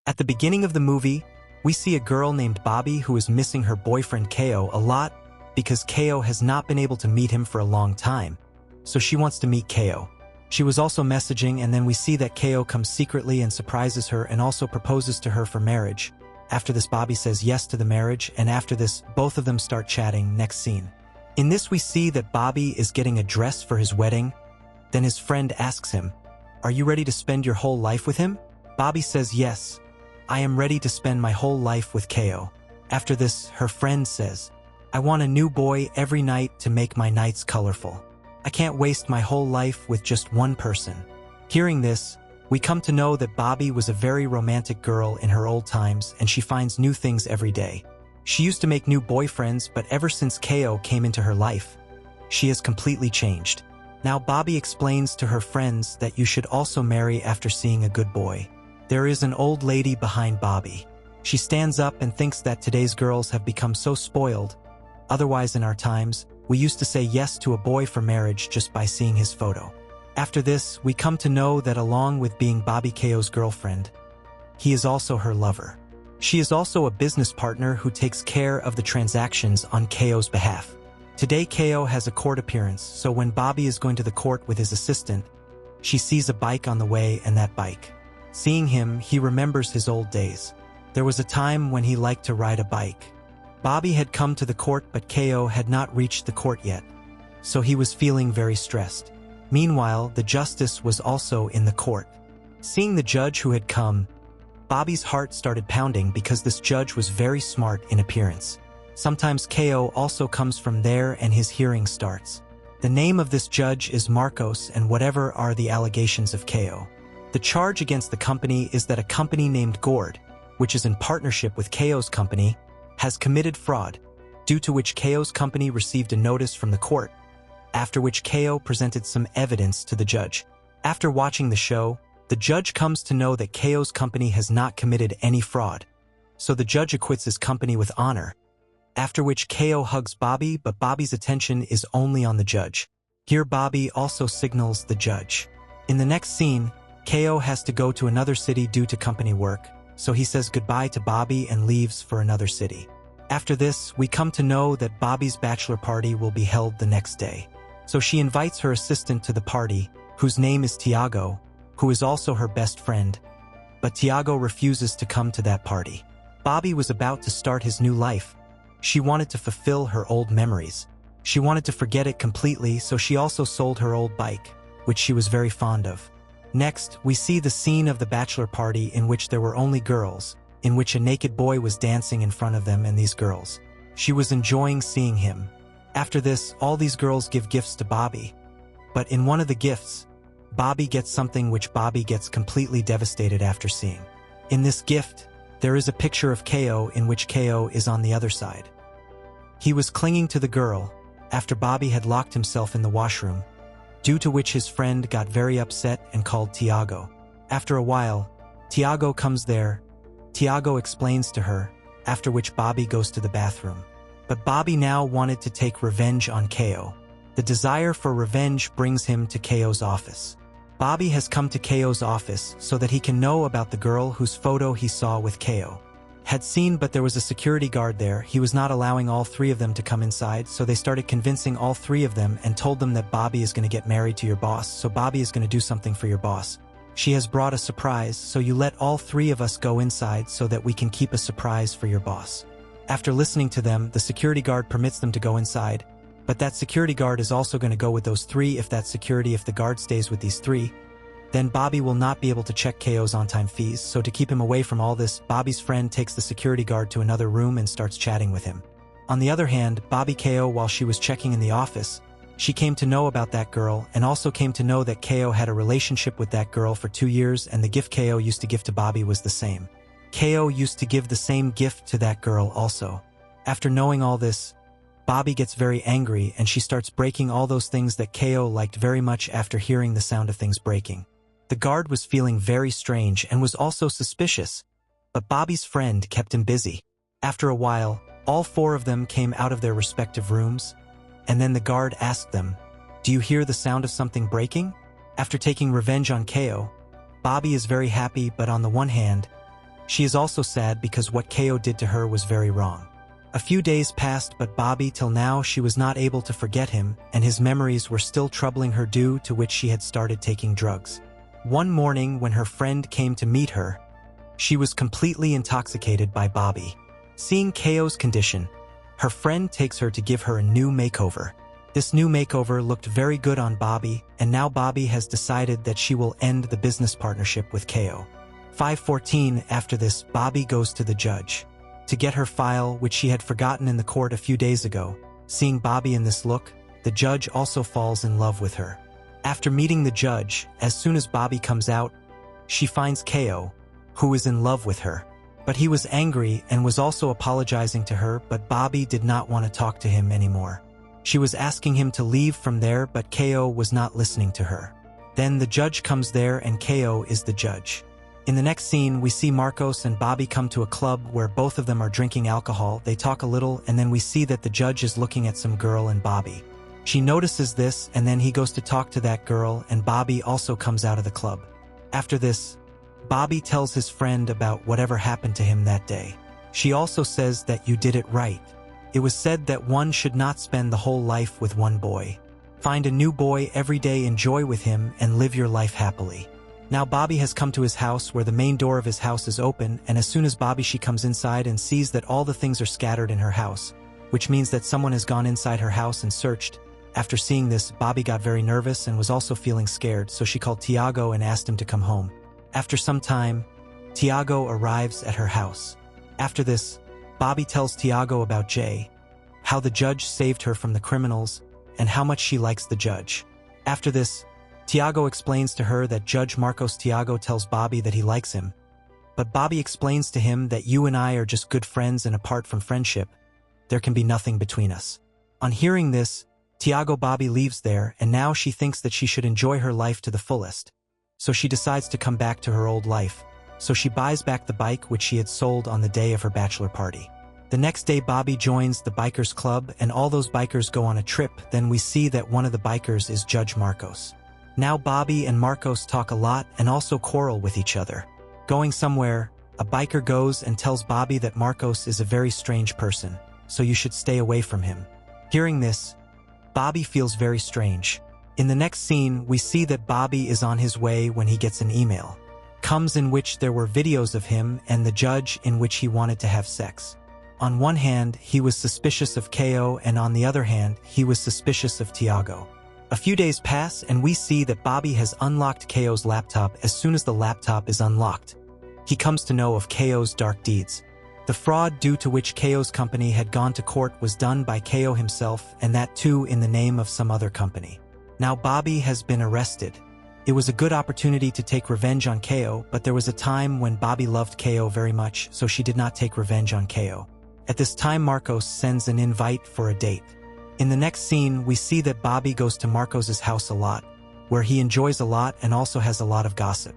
At the beginning of the movie, we see a girl named Bobby who is missing her boyfriend Kayo a lot because Kayo has not been able to meet him for a long time, so she wants to meet Kayo. She was also messaging, and then we see that Kayo comes secretly and surprises her and also proposes to her for marriage. After this, Bobby says yes to the marriage, and after this, both of them start chatting. Next scene. In this, we see that Bobby is getting a dress for his wedding. Then his friend asks him, "Are you ready to spend your whole life with him?" Bobby says, "Yes, I am ready to spend my whole life with Kayo." After this, her friend says, "I want a new boy every night to make my nights colorful. I can't waste my whole life with just one person." Hearing this, we come to know that Bobby was a very romantic girl in her old times, and she finds new things every day. She used to make new boyfriends, but ever since Kayo came into her life, she has completely changed. Now Bobby explains to her friends that you should also marry after seeing a good boy. There is an old lady behind Bobby. She stands up and thinks that today's girls have become so spoiled. Otherwise, in our times, we used to say yes to a boy for marriage just by seeing his photo. After this, we come to know that along with being Bobby Kayo's girlfriend, he is also her lover. She is also a business partner who takes care of the transactions on Kayo's behalf. Today, Kayo has a court appearance, so when Bobby is going to the court with his assistant, she sees a bike on the way, and that bike. Seeing him, he remembers his old days. There was a time when he liked to ride a bike. Bobby had come to the court, but Kayo had not reached the court yet, so he was feeling very stressed. Meanwhile, the justice was also in the court. Seeing the judge who had come, Bobby's heart started pounding because this judge was very smart in appearance. Sometimes Kayo also comes from there and his hearing starts. The name of this judge is Marcos, and whatever are the allegations of Kayo. The charge against the company is that a company named Gord, which is in partnership with Kayo's company, has committed fraud, due to which Kayo's company received a notice from the court, after which Kayo presented some evidence to the judge. After watching the show, the judge comes to know that Kayo's company has not committed any fraud, so the judge acquits his company with honor, after which Kayo hugs Bobby, but Bobby's attention is only on the judge. Here Bobby also signals the judge. In the next scene, Kayo has to go to another city due to company work, so he says goodbye to Bobby and leaves for another city. After this, we come to know that Bobby's bachelor party will be held the next day. So she invites her assistant to the party, whose name is Tiago, who is also her best friend, but Tiago refuses to come to that party. Bobby was about to start his new life. She wanted to fulfill her old memories. She wanted to forget it completely, so she also sold her old bike, which she was very fond of. Next, we see the scene of the bachelor party in which there were only girls, in which a naked boy was dancing in front of them and these girls. She was enjoying seeing him. After this, all these girls give gifts to Bobby. But in one of the gifts, Bobby gets something which Bobby gets completely devastated after seeing. In this gift, there is a picture of Kayo in which Kayo is on the other side. He was clinging to the girl after Bobby had locked himself in the washroom, due to which his friend got very upset and called Tiago. After a while, Tiago comes there. Tiago explains to her, after which Bobby goes to the bathroom. But Bobby now wanted to take revenge on Kayo. The desire for revenge brings him to Kayo's office. Bobby has come to Kayo's office so that he can know about the girl whose photo he saw with Kayo. Had seen, but there was a security guard there. He was not allowing all three of them to come inside, so they started convincing all three of them and told them that Bobby is going to get married to your boss, so Bobby is going to do something for your boss. She has brought a surprise, so you let all three of us go inside so that we can keep a surprise for your boss. After listening to them, the security guard permits them to go inside, but that security guard is also going to go with those three. If the guard stays with these three, then Bobby will not be able to check Kayo's on-time fees, so to keep him away from all this, Bobby's friend takes the security guard to another room and starts chatting with him. On the other hand, Bobby Kayo, while she was checking in the office, she came to know about that girl and also came to know that Kayo had a relationship with that girl for 2 years, and the gift Kayo used to give to Bobby was the same. Kayo used to give the same gift to that girl also. After knowing all this, Bobby gets very angry and she starts breaking all those things that Kayo liked very much after hearing the sound of things breaking. The guard was feeling very strange and was also suspicious, but Bobby's friend kept him busy. After a while, all four of them came out of their respective rooms, and then the guard asked them, "Do you hear the sound of something breaking?" After taking revenge on Kayo, Bobby is very happy, but on the one hand, She is also sad because what Kayo did to her was very wrong. A few days passed, but Bobby till now she was not able to forget him, and his memories were still troubling her, due to which she had started taking drugs. One morning when her friend came to meet her, she was completely intoxicated by Bobby. Seeing Kayo's condition, her friend takes her to give her a new makeover. This new makeover looked very good on Bobby, and now Bobby has decided that she will end the business partnership with Kayo. 5:14 After this, Bobby goes to the judge to get her file, which she had forgotten in the court a few days ago. Seeing Bobby in this look, the judge also falls in love with her. After meeting the judge, as soon as Bobby comes out, she finds Kayo, who is in love with her. But he was angry and was also apologizing to her, but Bobby did not want to talk to him anymore. She was asking him to leave from there, but Kayo was not listening to her. Then the judge comes there and Kayo is the judge. In the next scene, we see Marcos and Bobby come to a club where both of them are drinking alcohol. They talk a little, and then we see that the judge is looking at some girl and Bobby. She notices this, and then he goes to talk to that girl, and Bobby also comes out of the club. After this, Bobby tells his friend about whatever happened to him that day. She also says that you did it right. It was said that one should not spend the whole life with one boy. Find a new boy every day, enjoy with him, and live your life happily. Now Bobby has come to his house, where the main door of his house is open, and as soon as she comes inside and sees that all the things are scattered in her house, which means that someone has gone inside her house and searched. After seeing this, Bobby got very nervous and was also feeling scared, so she called Tiago and asked him to come home. After some time, Tiago arrives at her house. After this, Bobby tells Tiago about Jay, how the judge saved her from the criminals, and how much she likes the judge. After this, Tiago explains to her that Judge Marcos. Tiago tells Bobby that he likes him, but Bobby explains to him that you and I are just good friends, and apart from friendship, there can be nothing between us. On hearing this, Bobby leaves there, and now she thinks that she should enjoy her life to the fullest. So she decides to come back to her old life. So she buys back the bike which she had sold on the day of her bachelor party. The next day, Bobby joins the bikers club, and all those bikers go on a trip. Then we see that one of the bikers is Judge Marcos. Now Bobby and Marcos talk a lot and also quarrel with each other. Going somewhere, a biker goes and tells Bobby that Marcos is a very strange person, so you should stay away from him. Hearing this, Bobby feels very strange. In the next scene, we see that Bobby is on his way when he gets an email, comes in which there were videos of him and the judge in which he wanted to have sex. On one hand, he was suspicious of Kayo, and on the other hand, he was suspicious of Tiago. A few days pass, and we see that Bobby has unlocked Kayo's laptop. As soon as the laptop is unlocked, he comes to know of Kayo's dark deeds. The fraud due to which Kayo's company had gone to court was done by Kayo himself, and that too in the name of some other company. Now Bobby has been arrested. It was a good opportunity to take revenge on Kayo, but there was a time when Bobby loved Kayo very much, so she did not take revenge on Kayo. At this time, Marcos sends an invite for a date. In the next scene, we see that Bobby goes to Marcos's house a lot, where he enjoys a lot and also has a lot of gossip.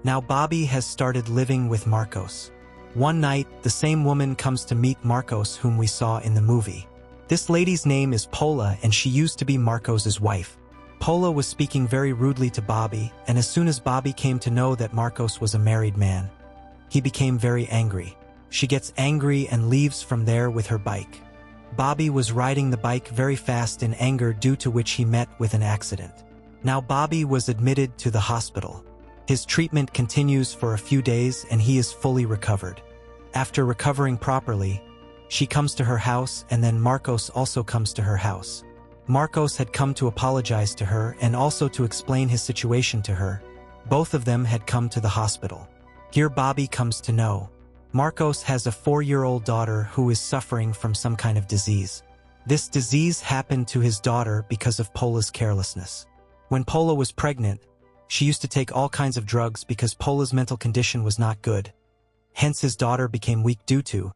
Now Bobby has started living with Marcos. One night, the same woman comes to meet Marcos whom we saw in the movie. This lady's name is Paula, and she used to be Marcos's wife. Paula was speaking very rudely to Bobby, and as soon as Bobby came to know that Marcos was a married man, he became very angry. She gets angry and leaves from there with her bike. Bobby was riding the bike very fast in anger, due to which he met with an accident. Now Bobby was admitted to the hospital. His treatment continues for a few days and he is fully recovered. After recovering properly, she comes to her house, and then Marcos also comes to her house. Marcos had come to apologize to her and also to explain his situation to her. Both of them had come to the hospital. Here Bobby comes to know Marcos has a 4-year-old daughter who is suffering from some kind of disease. This disease happened to his daughter because of Paula's carelessness. When Paula was pregnant, she used to take all kinds of drugs because Paula's mental condition was not good. Hence his daughter became weak due to,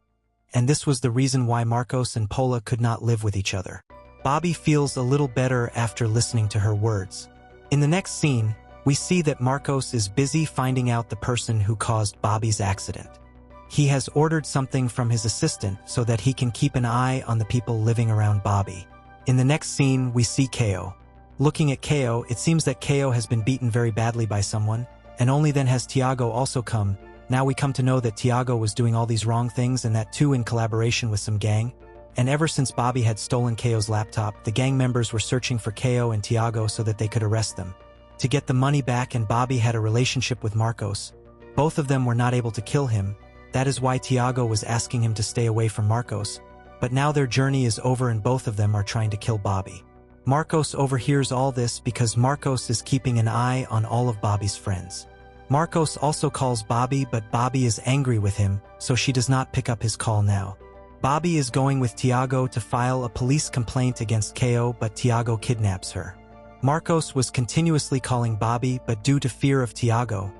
and this was the reason why Marcos and Paula could not live with each other. Bobby feels a little better after listening to her words. In the next scene, we see that Marcos is busy finding out the person who caused Bobby's accident. He has ordered something from his assistant so that he can keep an eye on the people living around Bobby. In the next scene, we see Kayo. Looking at Kayo, it seems that Kayo has been beaten very badly by someone, and only then has Tiago also come, Now we come to know that Tiago was doing all these wrong things, and that too in collaboration with some gang. And ever since Bobby had stolen Kayo's laptop, the gang members were searching for Kayo and Tiago so that they could arrest them. To get the money back, and Bobby had a relationship with Marcos. Both of them were not able to kill him. That is why Tiago was asking him to stay away from Marcos. But now their journey is over and both of them are trying to kill Bobby. Marcos overhears all this because Marcos is keeping an eye on all of Bobby's friends. Marcos also calls Bobby, but Bobby is angry with him, so she does not pick up his call now. Bobby is going with Tiago to file a police complaint against Kayo, but Tiago kidnaps her. Marcos was continuously calling Bobby, but due to fear of Tiago,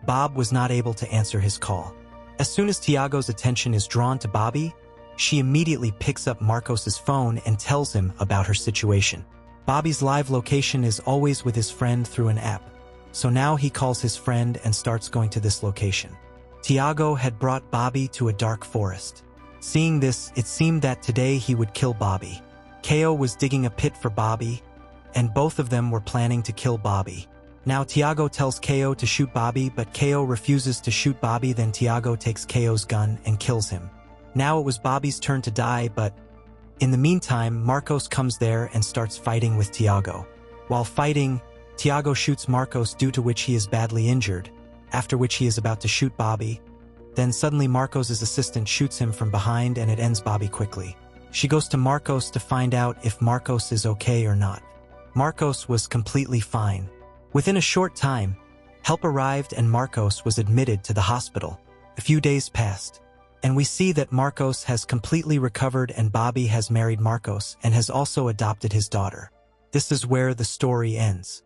Bob was not able to answer his call. As soon as Tiago's attention is drawn to Bobby, she immediately picks up Marcos's phone and tells him about her situation. Bobby's live location is always with his friend through an app, so now he calls his friend and starts going to this location. Tiago had brought Bobby to a dark forest. Seeing this, it seemed that today he would kill Bobby. Kayo was digging a pit for Bobby, and both of them were planning to kill Bobby. Now Tiago tells Kayo to shoot Bobby, but Kayo refuses to shoot Bobby. Then Tiago takes Kayo's gun and kills him. Now it was Bobby's turn to die, but in the meantime, Marcos comes there and starts fighting with Tiago. While fighting, Tiago shoots Marcos, due to which he is badly injured, after which he is about to shoot Bobby. Then suddenly Marcos's assistant shoots him from behind and it ends Bobby quickly. She goes to Marcos to find out if Marcos is okay or not. Marcos was completely fine. Within a short time, help arrived and Marcos was admitted to the hospital. A few days passed, and we see that Marcos has completely recovered and Bobby has married Marcos and has also adopted his daughter. This is where the story ends.